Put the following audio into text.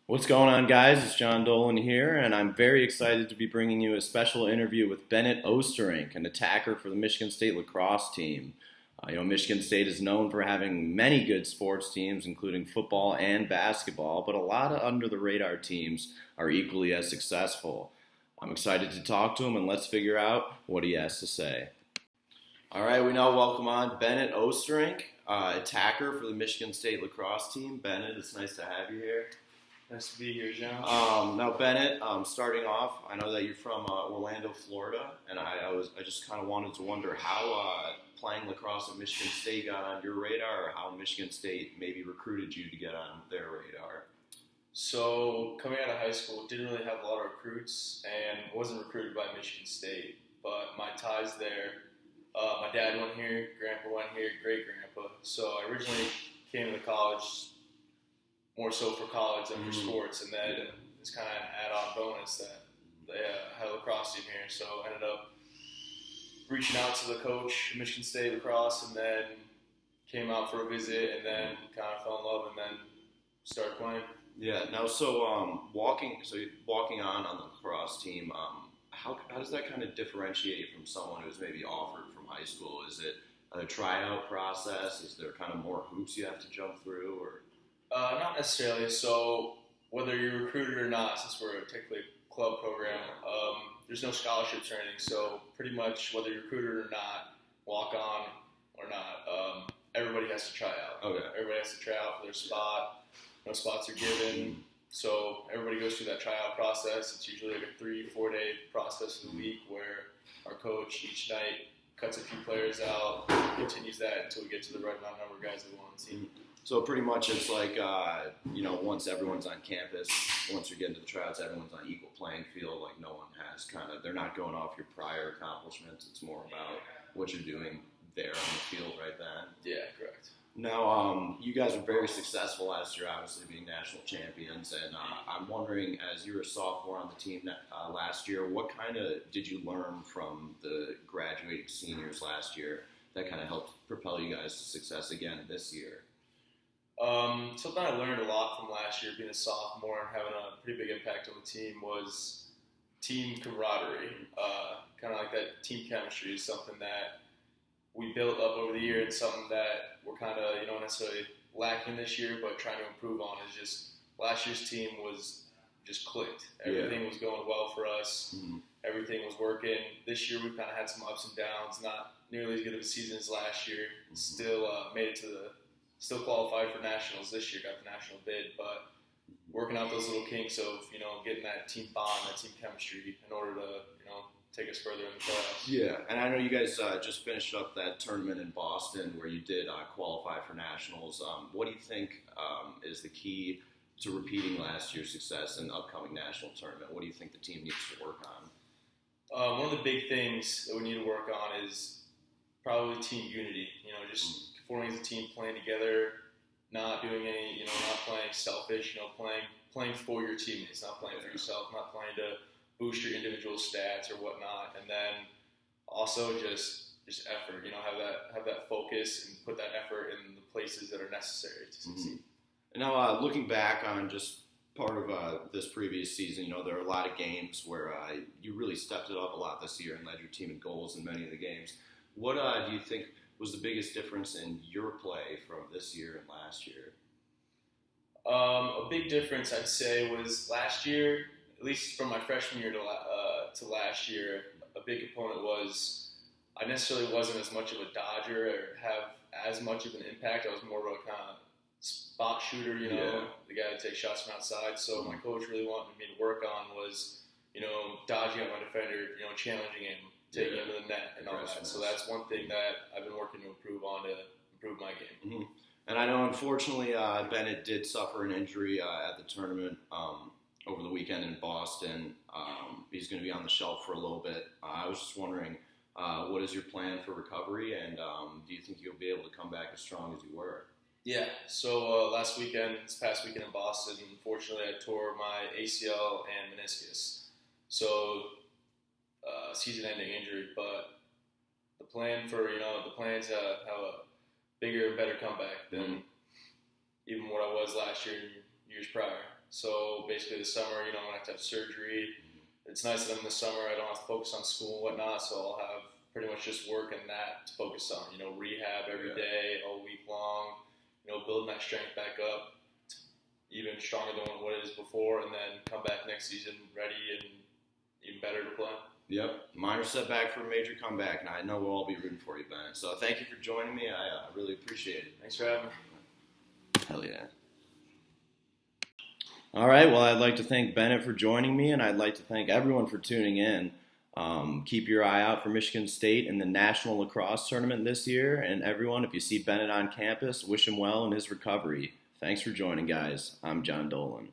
What's going on, guys? It's John Dolan here, and I'm very excited to be bringing you a special interview with Bennett Osterink, an attacker for the Michigan State lacrosse team. Michigan State is known for having many good sports teams, including football and basketball, but a lot of under-the-radar teams are equally as successful. I'm excited to talk to him, and let's figure out what he has to say. All right, we now welcome on Bennett Osterink, attacker for the Michigan State lacrosse team. Bennett, it's nice to have you here. Nice to be here, John. Now, Bennett, starting off, I know that you're from Orlando, Florida, and I just kind of wanted to wonder how playing lacrosse at Michigan State got on your radar, or how Michigan State maybe recruited you to get on their radar. So, coming out of high school, didn't really have a lot of recruits, and wasn't recruited by Michigan State. But my ties there, my dad went here, grandpa went here, great-grandpa. So I originally came to college more so for college than for sports, and then it's kind of an add-on bonus that they had a lacrosse team here. So I ended up reaching out to the coach at Michigan State lacrosse, and then came out for a visit, and then kind of fell in love, and then started playing. Yeah. Now, walking on the lacrosse team, how does that kind of differentiate from someone who's maybe offered from high school? Is it a tryout process? Is there kind of more hoops you have to jump through, or? Not necessarily. So whether you're recruited or not, since we're technically a club program, there's no scholarships or anything. So pretty much whether you're recruited or not, walk on or not, everybody has to try out. Okay. Everybody has to try out for their spot. No spots are given. So everybody goes through that tryout process. It's usually like a 3-4 day process of the week where our coach each night cuts a few players out, continues that until we get to the right amount of number of guys that we want to see. So pretty much it's like, once everyone's on campus, once you get into the tryouts, everyone's on equal playing field. Like no one has they're not going off your prior accomplishments. It's more about what you're doing there on the field right then. Yeah, correct. Now, you guys were very successful last year, obviously being national champions. And I'm wondering, as you were a sophomore on the team last year, what kind of did you learn from the graduating seniors last year that kind of helped propel you guys to success again this year? Something I learned a lot from last year, being a sophomore and having a pretty big impact on the team, was team camaraderie. Kind of like that team chemistry is something that we built up over the year. It's something that we're kind of, necessarily lacking this year, but trying to improve on. Is just last year's team was just clicked. Everything was going well for us. Mm-hmm. Everything was working. This year we've kind of had some ups and downs. Not nearly as good of a season as last year. Mm-hmm. Still qualified for nationals this year, got the national bid, but working out those little kinks of, getting that team bond, that team chemistry in order to, take us further in the playoffs. Yeah, and I know you guys just finished up that tournament in Boston where you did qualify for nationals. What do you think is the key to repeating last year's success in the upcoming national tournament? What do you think the team needs to work on? One of the big things that we need to work on is probably team unity, just forming as a team, playing together, not doing any, not playing selfish, playing for your teammates, not playing for yourself, not playing to boost your individual stats or whatnot, and then also just effort, have that focus and put that effort in the places that are necessary to succeed. Mm-hmm. Now, looking back on just part of this previous season, there are a lot of games where you really stepped it up a lot this year and led your team in goals in many of the games. What do you think was the biggest difference in your play from this year and last year? A big difference, I'd say, was last year, at least from my freshman year to last year, a big component was I necessarily wasn't as much of a dodger or have as much of an impact. I was more of a kind of spot shooter, the guy that takes shots from outside. So my coach really wanted me to work on was, dodging out my defender, challenging him, taking him to the net and all that. So that's one thing that I've been working to improve on to improve my game. Mm-hmm. And I know, unfortunately, Bennett did suffer an injury at the tournament over the weekend in Boston. He's going to be on the shelf for a little bit. I was just wondering, what is your plan for recovery, and do you think you'll be able to come back as strong as you were? Yeah, so this past weekend in Boston, unfortunately I tore my ACL and meniscus. So season-ending injury, but the plan's to have a bigger and better comeback than even what I was last year and years prior. So basically, the summer, I'm gonna have to have surgery. It's nice that in the summer I don't have to focus on school and whatnot, so I'll have pretty much just work and that to focus on. Rehab every day, all week long. Building that strength back up, even stronger than what it is before, and then come back next season ready and even better to play. Yep, minor setback for a major comeback, and I know we'll all be rooting for you, Bennett. So thank you for joining me. I really appreciate it. Thanks for having me. Hell yeah. All right, well, I'd like to thank Bennett for joining me, and I'd like to thank everyone for tuning in. Keep your eye out for Michigan State in the National Lacrosse Tournament this year, and everyone, if you see Bennett on campus, wish him well in his recovery. Thanks for joining, guys. I'm John Dolan.